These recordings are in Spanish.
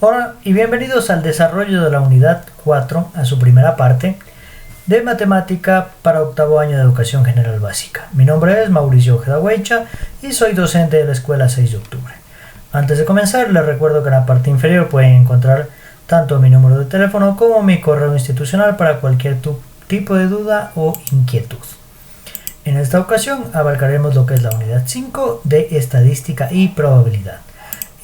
Hola y bienvenidos al desarrollo de la unidad 4, a su primera parte, de matemática para octavo año de educación general básica. Mi nombre es Mauricio Ojeda Huaycha y soy docente de la escuela 6 de octubre. Antes de comenzar, les recuerdo que en la parte inferior pueden encontrar tanto mi número de teléfono como mi correo institucional para cualquier tipo de duda o inquietud. En esta ocasión abarcaremos lo que es la unidad 5 de estadística y probabilidad.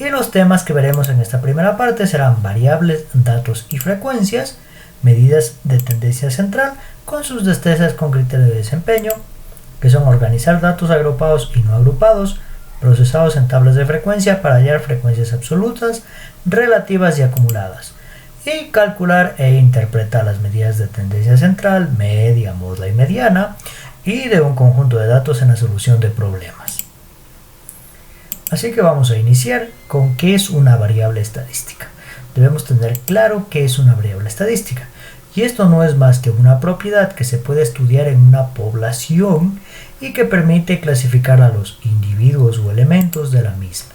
Y los temas que veremos en esta primera parte serán variables, datos y frecuencias, medidas de tendencia central con sus destrezas con criterio de desempeño, que son organizar datos agrupados y no agrupados, procesados en tablas de frecuencia para hallar frecuencias absolutas, relativas y acumuladas, y calcular e interpretar las medidas de tendencia central, media, moda y mediana, y de un conjunto de datos en la solución de problemas. Así que vamos a iniciar con qué es una variable estadística. Debemos tener claro qué es una variable estadística. Y esto no es más que una propiedad que se puede estudiar en una población y que permite clasificar a los individuos o elementos de la misma.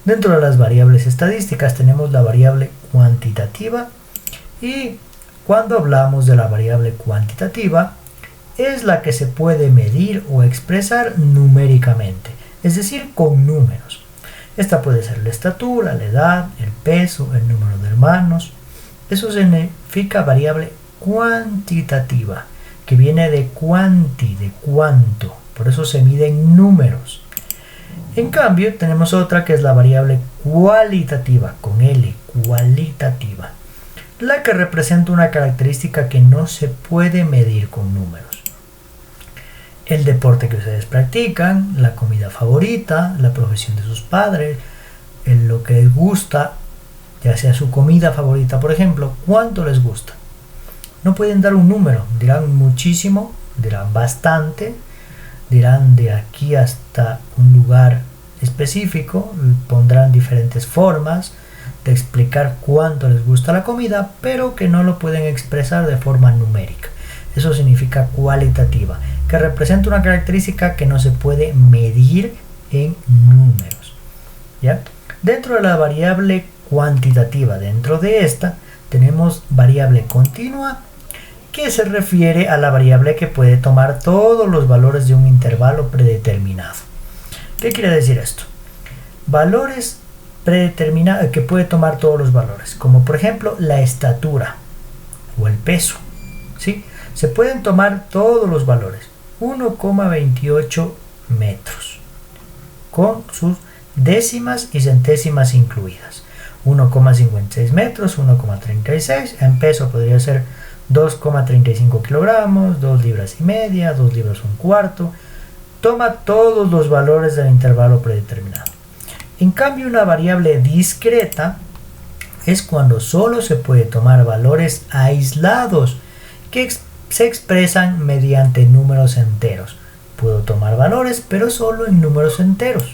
Dentro de las variables estadísticas tenemos la variable cuantitativa, y cuando hablamos de la variable cuantitativa es la que se puede medir o expresar numéricamente, es decir, con números. Esta puede ser la estatura, la edad, el peso, el número de hermanos. Eso significa variable cuantitativa, que viene de quanti, de cuánto. Por eso se mide en números. En cambio, tenemos otra que es la variable cualitativa, con L, cualitativa, la que representa una característica que no se puede medir con números. El deporte que ustedes practican, la comida favorita, la profesión de sus padres, lo que les gusta, ya sea su comida favorita, por ejemplo, cuánto les gusta. No pueden dar un número, dirán muchísimo, dirán bastante, dirán de aquí hasta un lugar específico, pondrán diferentes formas de explicar cuánto les gusta la comida, pero que no lo pueden expresar de forma numérica. Eso significa cualitativa, que representa una característica que no se puede medir en números. ¿Ya? Dentro de la variable cuantitativa, dentro de esta, tenemos variable continua, que se refiere a la variable que puede tomar todos los valores de un intervalo predeterminado. ¿Qué quiere decir esto? Valores predeterminados que puede tomar todos los valores, como por ejemplo la estatura o el peso. ¿Sí? Se pueden tomar todos los valores, 1,28 metros, con sus décimas y centésimas incluidas. 1,56 metros, 1,36, en peso podría ser 2,35 kilogramos, 2 libras y media, 2 libras un cuarto. Toma todos los valores del intervalo predeterminado. En cambio, una variable discreta es cuando solo se puede tomar valores aislados que se expresan mediante números enteros. Puedo tomar valores, pero solo en números enteros.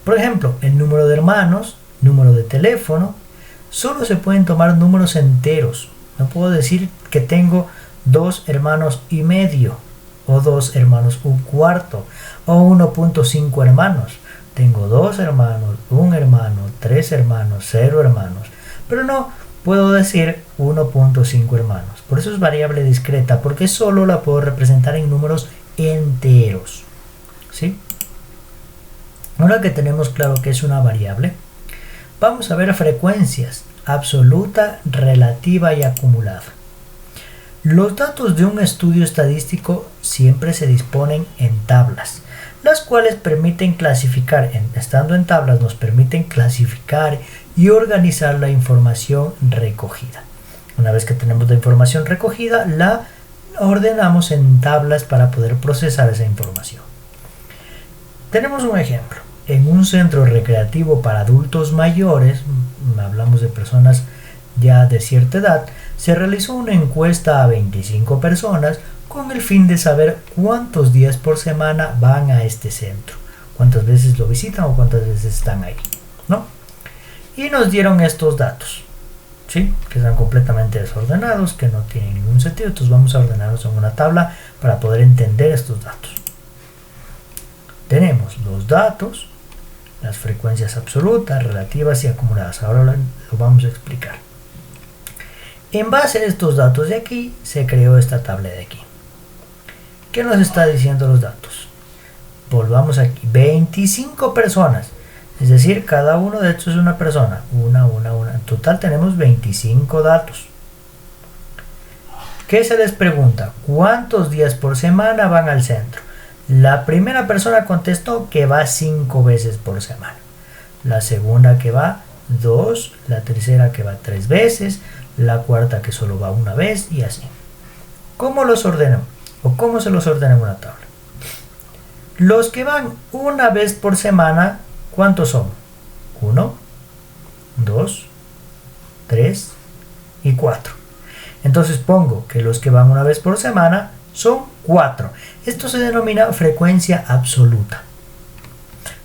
Por ejemplo, el número de hermanos, número de teléfono, solo se pueden tomar números enteros. No puedo decir que tengo 2 hermanos y medio, o 2 hermanos un cuarto, o 1.5 hermanos. Tengo 2 hermanos, 1 hermano, 3 hermanos, 0 hermanos. Pero no puedo decir 1.5 hermanos. Por eso es variable discreta, porque solo la puedo representar en números enteros. ¿Sí? Ahora que tenemos claro que es una variable, vamos a ver frecuencias: absoluta, relativa y acumulada. Los datos de un estudio estadístico siempre se disponen en tablas, las cuales permiten clasificar, estando en tablas nos permiten clasificar y organizar la información recogida. Una vez que tenemos la información recogida, la ordenamos en tablas para poder procesar esa información. Tenemos un ejemplo. En un centro recreativo para adultos mayores, hablamos de personas ya de cierta edad, se realizó una encuesta a 25 personas con el fin de saber cuántos días por semana van a este centro, cuántas veces lo visitan o cuántas veces están ahí, ¿no? Y nos dieron estos datos, ¿sí? Que están completamente desordenados, que no tienen ningún sentido. Entonces vamos a ordenarlos en una tabla para poder entender estos datos. Tenemos los datos, las frecuencias absolutas, relativas y acumuladas. Ahora lo vamos a explicar. En base a estos datos de aquí, se creó esta tabla de aquí. ¿Qué nos está diciendo los datos? Volvamos aquí. 25 personas. Es decir, cada uno de estos es una persona. Una. En total tenemos 25 datos. ¿Qué se les pregunta? ¿Cuántos días por semana van al centro? La primera persona contestó que va 5 veces por semana. La segunda que va 2. La tercera que va 3 veces. La cuarta que solo va una vez y así. ¿Cómo los ordeno? ¿O cómo se los ordena en una tabla? Los que van una vez por semana, ¿cuántos son? 1, 2, 3 y 4. Entonces pongo que los que van una vez por semana son 4. Esto se denomina frecuencia absoluta.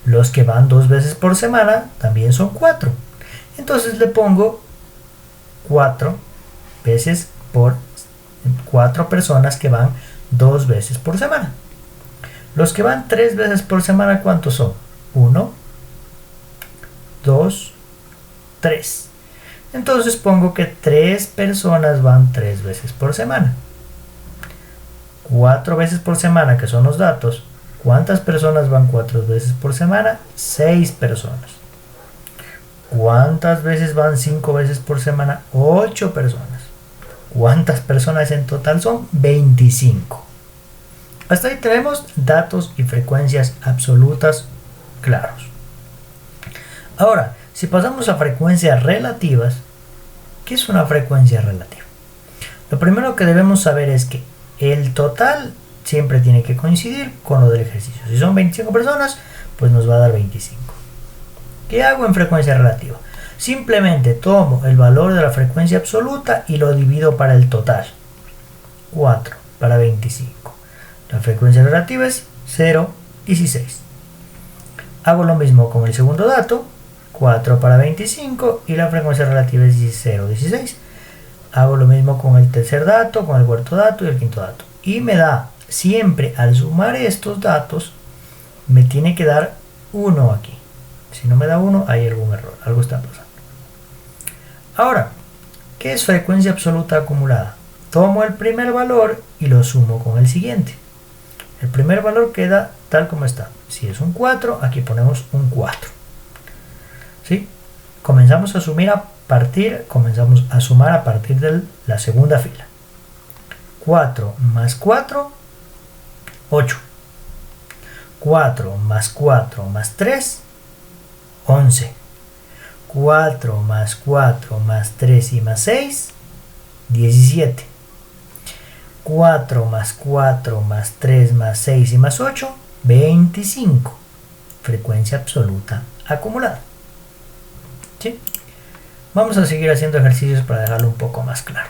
Los que van 2 veces por semana también son 4. Entonces le pongo 4 veces por 4 personas que van 2 veces por semana. Los que van 3 veces por semana, ¿cuántos son? 1, 2, 3. Entonces pongo que 3 personas van 3 veces por semana. 4 veces por semana, que son los datos. ¿Cuántas personas van 4 veces por semana? 6 personas. ¿Cuántas veces van 5 veces por semana? 8 personas. ¿Cuántas personas en total son? 25. Hasta ahí tenemos datos y frecuencias absolutas claros. Ahora, si pasamos a frecuencias relativas, ¿qué es una frecuencia relativa? Lo primero que debemos saber es que el total siempre tiene que coincidir con lo del ejercicio. Si son 25 personas, pues nos va a dar 25. ¿Qué hago en frecuencia relativa? Simplemente tomo el valor de la frecuencia absoluta y lo divido para el total. 4 para 25. La frecuencia relativa es 0,16. Hago lo mismo con el segundo dato. 4 para 25 y la frecuencia relativa es 0,16. Hago lo mismo con el tercer dato, con el cuarto dato y el quinto dato. Y me da, siempre al sumar estos datos, me tiene que dar 1 aquí. Si no me da 1, hay algún error, algo está pasando. Ahora, ¿qué es frecuencia absoluta acumulada? Tomo el primer valor y lo sumo con el siguiente. El primer valor queda tal como está. Si es un 4, aquí ponemos un 4. ¿Sí? Comenzamos a sumar a partir de la segunda fila. 4 más 4, 8. 4 más 4 más 3, 11. 4 más 4 más 3 y más 6, 17. 4 más 4 más 3 más 6 y más 8, 25. Frecuencia absoluta acumulada. ¿Sí? Vamos a seguir haciendo ejercicios para dejarlo un poco más claro.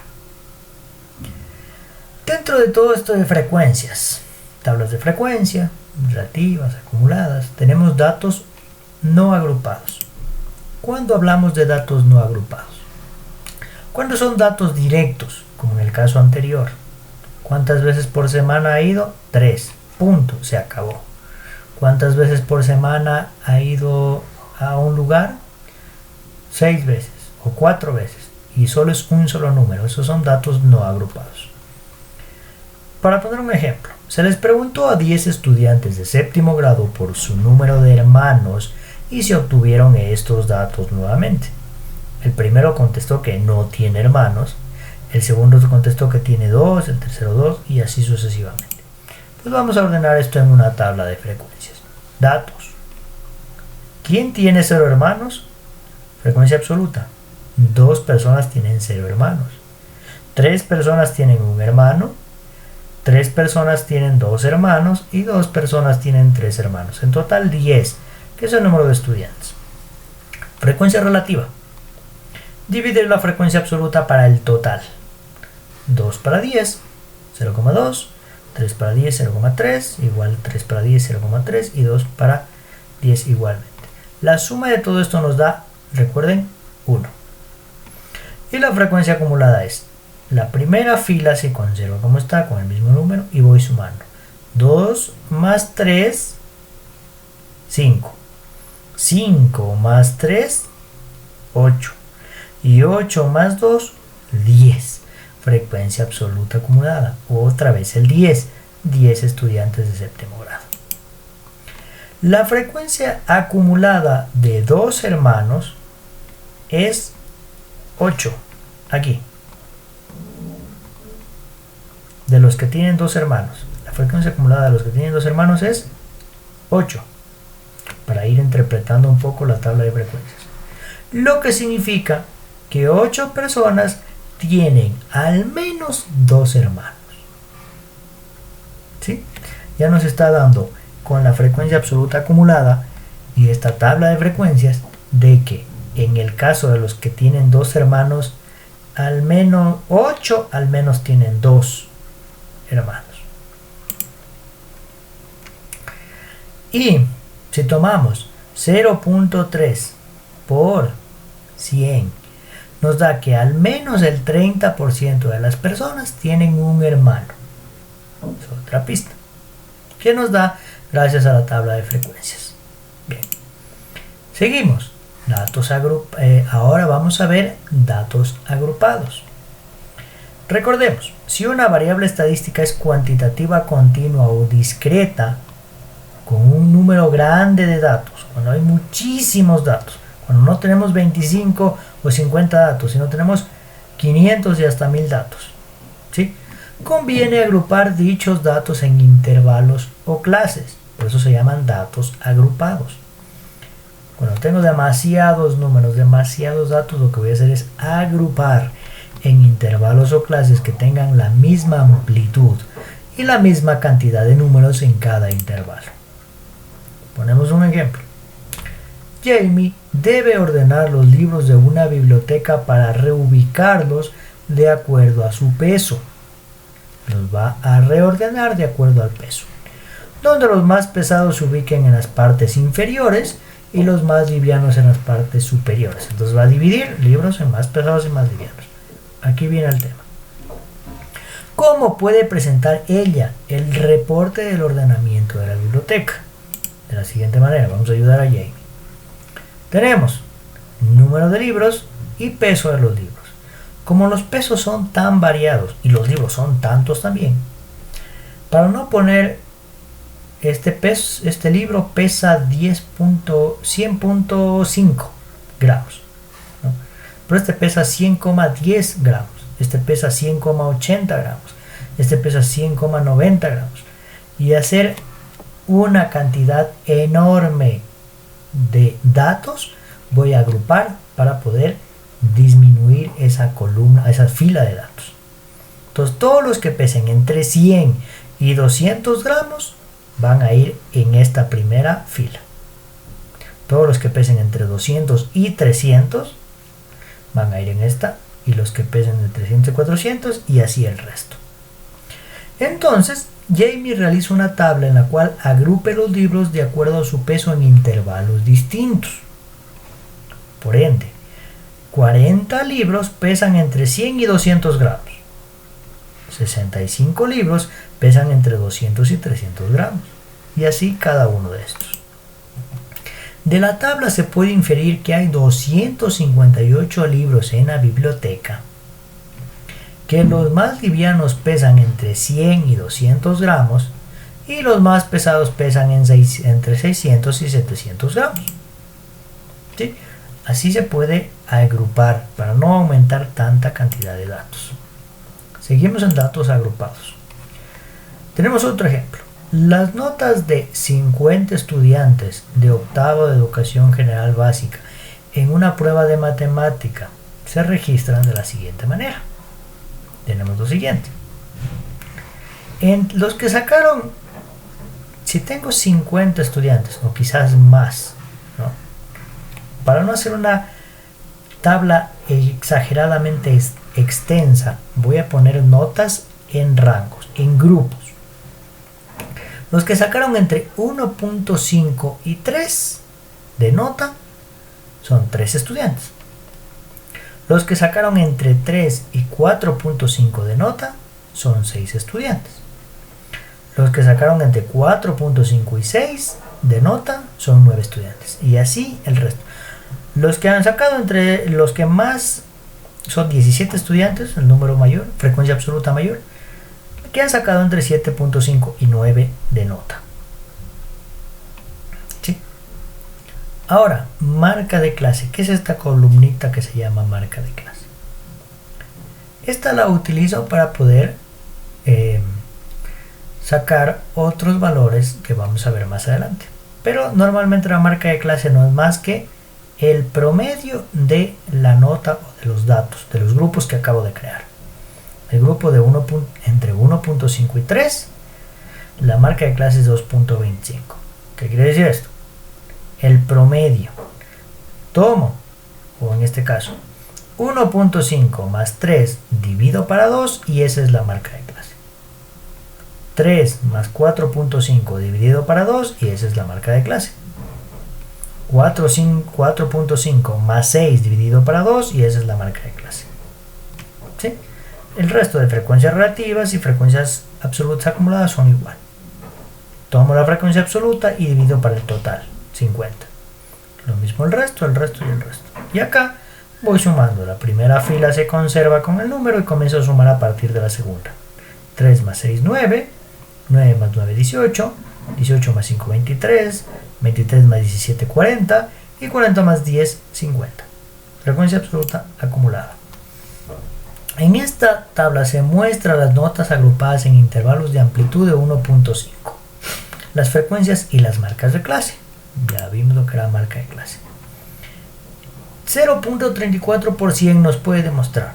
Dentro de todo esto de frecuencias, tablas de frecuencia, relativas, acumuladas, tenemos datos no agrupados. ¿Cuándo hablamos de datos no agrupados? Cuando son datos directos, como en el caso anterior. ¿Cuántas veces por semana ha ido? 3. Punto. Se acabó. ¿Cuántas veces por semana ha ido a un lugar? 6 veces o 4 veces. Y solo es un solo número. Esos son datos no agrupados. Para poner un ejemplo, se les preguntó a 10 estudiantes de séptimo grado por su número de hermanos y se obtuvieron estos datos nuevamente. El primero contestó que no tiene hermanos, el segundo contestó que tiene 2, el tercero 2 y así sucesivamente. Pues vamos a ordenar esto en una tabla de frecuencias. Datos. ¿Quién tiene 0 hermanos? Frecuencia absoluta. 2 personas tienen 0 hermanos. 3 personas tienen un hermano. 3 personas tienen 2 hermanos y 2 personas tienen 3 hermanos. En total 10, que es el número de estudiantes. Frecuencia relativa. Dividir la frecuencia absoluta para el total. 2 para 10, 0,2. 3 para 10, 0,3. Igual 3 para 10, 0,3. Y 2 para 10 igualmente. La suma de todo esto nos da, recuerden, 1. Y la frecuencia acumulada es la primera fila se conserva como está, con el mismo número, y voy sumando. 2 más 3, 5. 5 más 3, 8. Y 8 más 2, 10. Frecuencia absoluta acumulada. Otra vez el 10. 10 estudiantes de séptimo grado. La frecuencia acumulada de dos hermanos es 8. Aquí. De los que tienen dos hermanos. La frecuencia acumulada de los que tienen dos hermanos es 8. Para ir interpretando un poco la tabla de frecuencias. Lo que significa que 8 personas tienen al menos dos hermanos. ¿Sí? Ya nos está dando con la frecuencia absoluta acumulada y esta tabla de frecuencias de que en el caso de los que tienen dos hermanos, al menos 8 al menos tienen dos hermanos. Y si tomamos 0.3 por 100, nos da que al menos el 30% de las personas tienen un hermano. Es otra pista que nos da gracias a la tabla de frecuencias. Bien, seguimos. Ahora vamos a ver datos agrupados. Recordemos, si una variable estadística es cuantitativa, continua o discreta, con un número grande de datos, cuando hay muchísimos datos, cuando no tenemos 25 o 50 datos, sino tenemos 500 y hasta 1000 datos, ¿sí? Conviene agrupar dichos datos en intervalos o clases, por eso se llaman datos agrupados. Cuando tengo demasiados números, demasiados datos, lo que voy a hacer es agrupar en intervalos o clases que tengan la misma amplitud y la misma cantidad de números en cada intervalo. Ponemos un ejemplo. Jamie debe ordenar los libros de una biblioteca para reubicarlos de acuerdo a su peso. Los va a reordenar de acuerdo al peso, donde los más pesados se ubiquen en las partes inferiores y los más livianos en las partes superiores. Entonces va a dividir libros en más pesados y más livianos. Aquí viene el tema. ¿Cómo puede presentar ella el reporte del ordenamiento de la biblioteca? De la siguiente manera, vamos a ayudar a Jamie. Tenemos número de libros y peso de los libros. Como los pesos son tan variados y los libros son tantos también, para no poner este libro pesa 100.5 gramos, ¿no? Pero este pesa 100,10 gramos, este pesa 100,80 gramos, este pesa 100,90 gramos, y hacer una cantidad enorme de datos, voy a agrupar para poder disminuir esa columna, esa fila de datos. Entonces todos los que pesen entre 100 y 200 gramos van a ir en esta primera fila. Todos los que pesen entre 200 y 300 van a ir en esta, y los que pesen de 300 y 400, y así el resto. Entonces Jamie realiza una tabla en la cual agrupe los libros de acuerdo a su peso en intervalos distintos. Por ende, 40 libros pesan entre 100 y 200 gramos. 65 libros pesan entre 200 y 300 gramos. Y así cada uno de estos. De la tabla se puede inferir que hay 258 libros en la biblioteca, que los más livianos pesan entre 100 y 200 gramos y los más pesados pesan entre 600 y 700 gramos. ¿Sí? Así se puede agrupar para no aumentar tanta cantidad de datos. Seguimos en datos agrupados. Tenemos otro ejemplo. Las notas de 50 estudiantes de octavo de educación general básica en una prueba de matemática se registran de la siguiente manera. Tenemos lo siguiente. En los que sacaron, si tengo 50 estudiantes o quizás más, ¿no? Para no hacer una tabla exageradamente extensa, voy a poner notas en rangos, en grupos. Los que sacaron entre 1.5 y 3 de nota son 3 estudiantes. Los que sacaron entre 3 y 4.5 de nota son 6 estudiantes. Los que sacaron entre 4.5 y 6 de nota son 9 estudiantes. Y así el resto. Los que han sacado entre los que más son 17 estudiantes, el número mayor, frecuencia absoluta mayor, que han sacado entre 7.5 y 9 de nota. ¿Sí? Ahora, marca de clase. ¿Qué es esta columnita que se llama marca de clase? Esta la utilizo para poder sacar otros valores que vamos a ver más adelante. Pero normalmente la marca de clase no es más que el promedio de la nota o de los datos, de los grupos que acabo de crear. El grupo de entre 1.5 y 3, la marca de clase es 2.25. ¿Qué quiere decir esto? El promedio. Tomo, o en este caso, 1.5 más 3 divido para 2 y esa es la marca de clase. 3 más 4.5 dividido para 2 y esa es la marca de clase. 4.5 más 6 dividido para 2 y esa es la marca de clase. ¿Sí? El resto de frecuencias relativas y frecuencias absolutas acumuladas son igual. Tomo la frecuencia absoluta y divido para el total, 50. Lo mismo el resto y el resto. Y acá voy sumando. La primera fila se conserva con el número y comienzo a sumar a partir de la segunda. 3 más 6, 9. 9 más 9, 18. 18 más 5, 23. 23 más 17, 40. Y 40 más 10, 50. Frecuencia absoluta acumulada. En esta tabla se muestran las notas agrupadas en intervalos de amplitud de 1.5. Las frecuencias y las marcas de clase. Ya vimos lo que era marca de clase. 0.34% nos puede demostrar.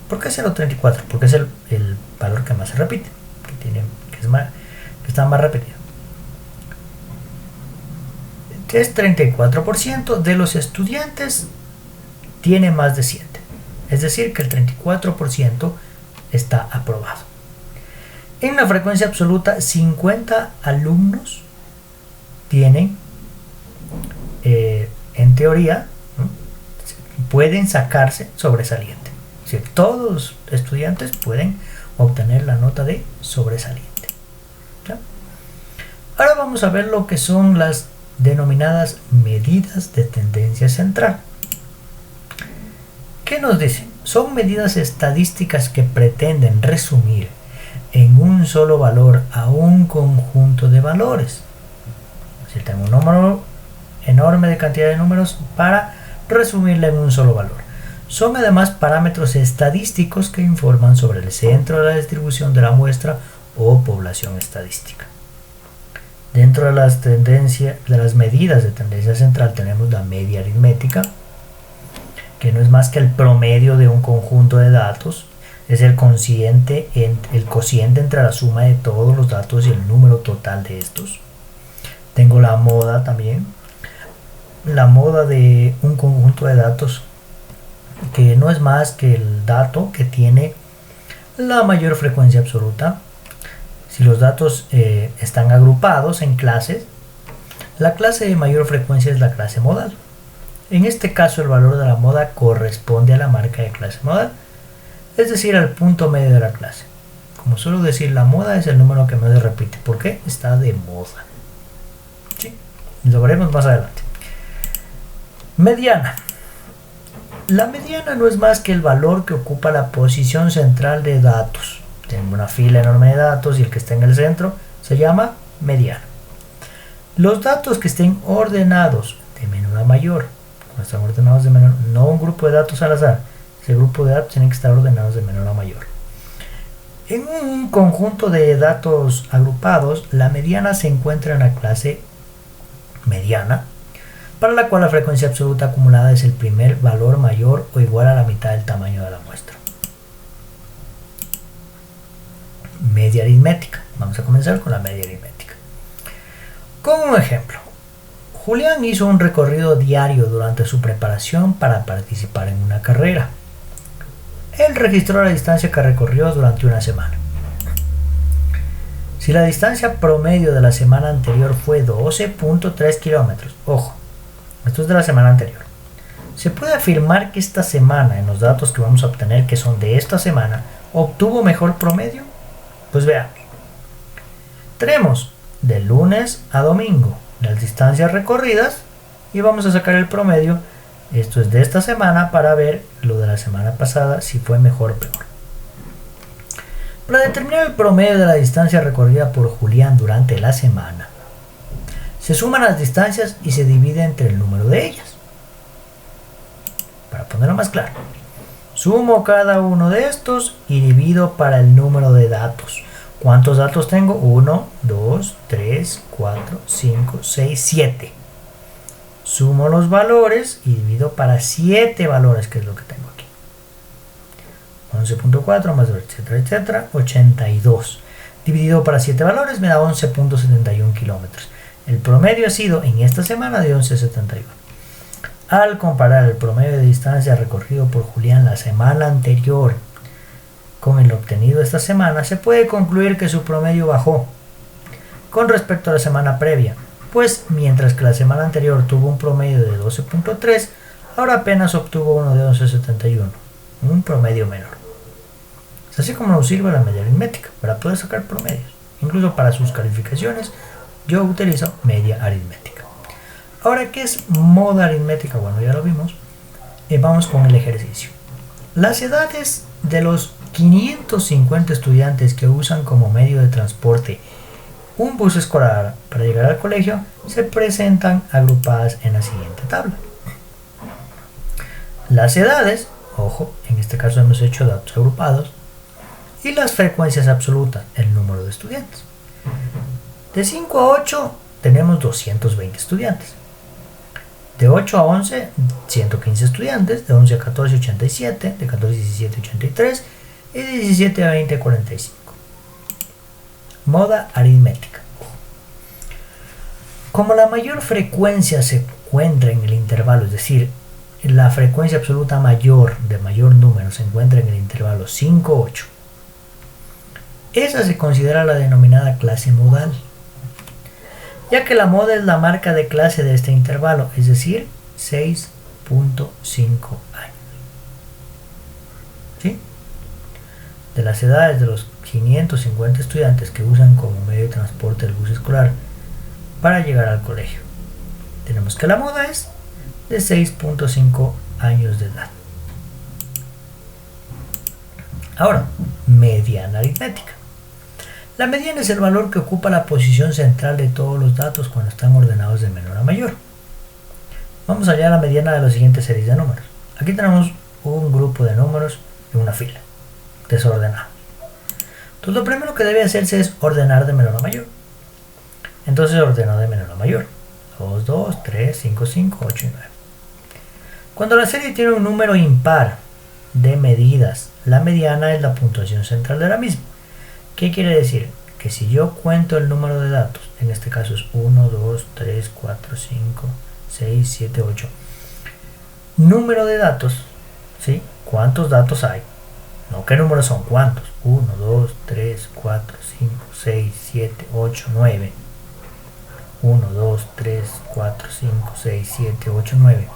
¿Por qué 0.34? Porque es el valor que más se repite, que está más repetido. Es 34% de los estudiantes tiene más de 7. Es decir, que el 34% está aprobado. En la frecuencia absoluta, 50 alumnos tienen, en teoría, ¿no?, pueden sacarse sobresaliente. Es decir, todos los estudiantes pueden obtener la nota de sobresaliente. ¿Ya? Ahora vamos a ver lo que son las denominadas medidas de tendencia central. ¿Qué nos dicen? Son medidas estadísticas que pretenden resumir en un solo valor a un conjunto de valores. Es decir, tengo un número enorme de cantidad de números para resumirle en un solo valor. Son además parámetros estadísticos que informan sobre el centro de la distribución de la muestra o población estadística. Dentro de las medidas de tendencia central tenemos la media aritmética, que no es más que el promedio de un conjunto de datos, es el cociente entre la suma de todos los datos y el número total de estos. Tengo la moda también, la moda de un conjunto de datos, que no es más que el dato que tiene la mayor frecuencia absoluta. Si los datos están agrupados en clases, la clase de mayor frecuencia es la clase modal. En este caso, el valor de la moda corresponde a la marca de clase modal, es decir, al punto medio de la clase. Como suelo decir, la moda es el número que más se repite. ¿Por qué? Está de moda. ¿Sí? Lo veremos más adelante. Mediana. La mediana no es más que el valor que ocupa la posición central de datos. Tengo una fila enorme de datos y el que está en el centro se llama mediana. Los datos que estén ordenados de menor a mayor, no están ordenados de menor, no un grupo de datos al azar, ese grupo de datos tienen que estar ordenados de menor a mayor. En un conjunto de datos agrupados, la mediana se encuentra en la clase mediana, para la cual la frecuencia absoluta acumulada es el primer valor mayor o igual a la mitad del tamaño de la muestra. Media aritmética. Vamos a comenzar con la media aritmética. Con un ejemplo. Julián hizo un recorrido diario durante su preparación para participar en una carrera. Él registró la distancia que recorrió durante una semana. Si la distancia promedio de la semana anterior fue 12.3 kilómetros, ojo, esto es de la semana anterior, se puede afirmar que esta semana, en los datos que vamos a obtener, que son de esta semana, obtuvo mejor promedio. Pues veamos. Tenemos de lunes a domingo las distancias recorridas y vamos a sacar el promedio. Esto es de esta semana para ver lo de la semana pasada, si fue mejor o peor. Para determinar el promedio de la distancia recorrida por Julián durante la semana, se suman las distancias y se divide entre el número de ellas. Para ponerlo más claro, sumo cada uno de estos y divido para el número de datos. ¿Cuántos datos tengo? 1, 2, 3, 4, 5, 6, 7. Sumo los valores y divido para 7 valores, que es lo que tengo aquí. 11.4 más 2, etcétera, etcétera, 82. Dividido para 7 valores me da 11.71 kilómetros. El promedio ha sido en esta semana de 11.71. Al comparar el promedio de distancia recorrido por Julián la semana anterior con el obtenido esta semana, se puede concluir que su promedio bajó con respecto a la semana previa, pues mientras que la semana anterior tuvo un promedio de 12.3, ahora apenas obtuvo uno de 11.71, un promedio menor. Es así como nos sirve la media aritmética para poder sacar promedios. Incluso para sus calificaciones yo utilizo media aritmética. Ahora, ¿qué es moda aritmética? Bueno, ya lo vimos. Vamos con el ejercicio. Las edades de los 550 estudiantes que usan como medio de transporte un bus escolar para llegar al colegio se presentan agrupadas en la siguiente tabla. Las edades, ojo, en este caso hemos hecho datos agrupados, y las frecuencias absolutas, el número de estudiantes. De 5 a 8 tenemos 220 estudiantes. De 8 a 11, 115 estudiantes. De 11 a 14, 87. De 14 a 17, 83. Y de 17 a 20, 45. Moda aritmética. Como la mayor frecuencia se encuentra en el intervalo, es decir, la frecuencia absoluta mayor de mayor número se encuentra en el intervalo 5-8, esa se considera la denominada clase modal, ya que la moda es la marca de clase de este intervalo, es decir, 6.5 años. ¿Sí? De las edades de los 550 estudiantes que usan como medio de transporte el bus escolar para llegar al colegio, tenemos que la moda es de 6.5 años de edad. Ahora, mediana aritmética. La mediana es el valor que ocupa la posición central de todos los datos cuando están ordenados de menor a mayor. Vamos allá a la mediana de las siguientes series de números. Aquí tenemos un grupo de números en una fila, desordenado. Entonces lo primero que debe hacerse es ordenar de menor a mayor. Entonces ordeno de menor a mayor. 2, 2, 3, 5, 5, 8 y 9. Cuando la serie tiene un número impar de medidas, la mediana es la puntuación central de la misma. ¿Qué quiere decir? Que si yo cuento el número de datos, en este caso es 1, 2, 3, 4, 5, 6, 7, 8. Número de datos, ¿sí? ¿Cuántos datos hay? No, ¿qué números son? ¿Cuántos? 1, 2, 3, 4, 5, 6, 7, 8, 9. 1, 2, 3, 4, 5, 6, 7, 8, 9.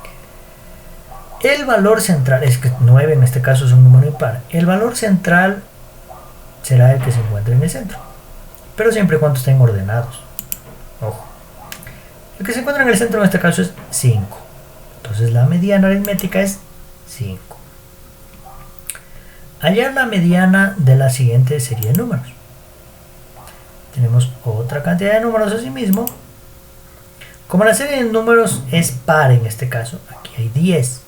El valor central, es que 9 en este caso es un número impar. El valor central será el que se encuentre en el centro, pero siempre y cuando estén ordenados. Ojo, el que se encuentra en el centro en este caso es 5. Entonces la mediana aritmética es 5. Hallar la mediana de la siguiente serie de números. Tenemos otra cantidad de números asimismo. Como la serie de números es par en este caso, aquí hay 10,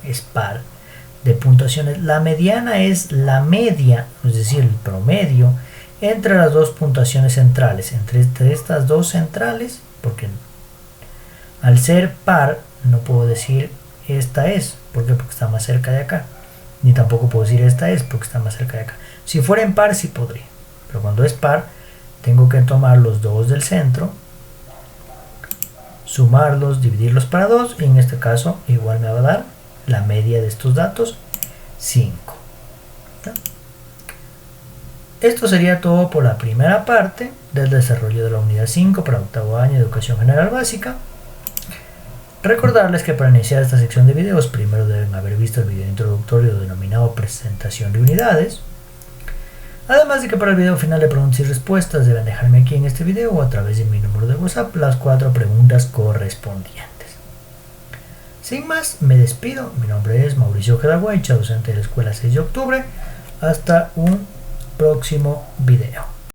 es par de puntuaciones, la mediana es la media, es decir, el promedio entre las dos puntuaciones centrales, entre estas dos centrales, porque al ser par no puedo decir esta es, ¿por qué? Porque está más cerca de acá, ni tampoco puedo decir esta es porque está más cerca de acá. Si fuera en par sí podría, pero cuando es par tengo que tomar los dos del centro, sumarlos, dividirlos para 2 y en este caso igual me va a dar la media de estos datos, 5. ¿No? Esto sería todo por la primera parte del desarrollo de la unidad 5 para octavo año de educación general básica. Recordarles que para iniciar esta sección de videos primero deben haber visto el video introductorio denominado presentación de unidades. Además de que para el video final de preguntas y respuestas deben dejarme aquí en este video o a través de mi número de WhatsApp las 4 preguntas correspondientes. Sin más, me despido. Mi nombre es Mauricio Ojeda Guaycha, docente de la Escuela 6 de Octubre. Hasta un próximo video.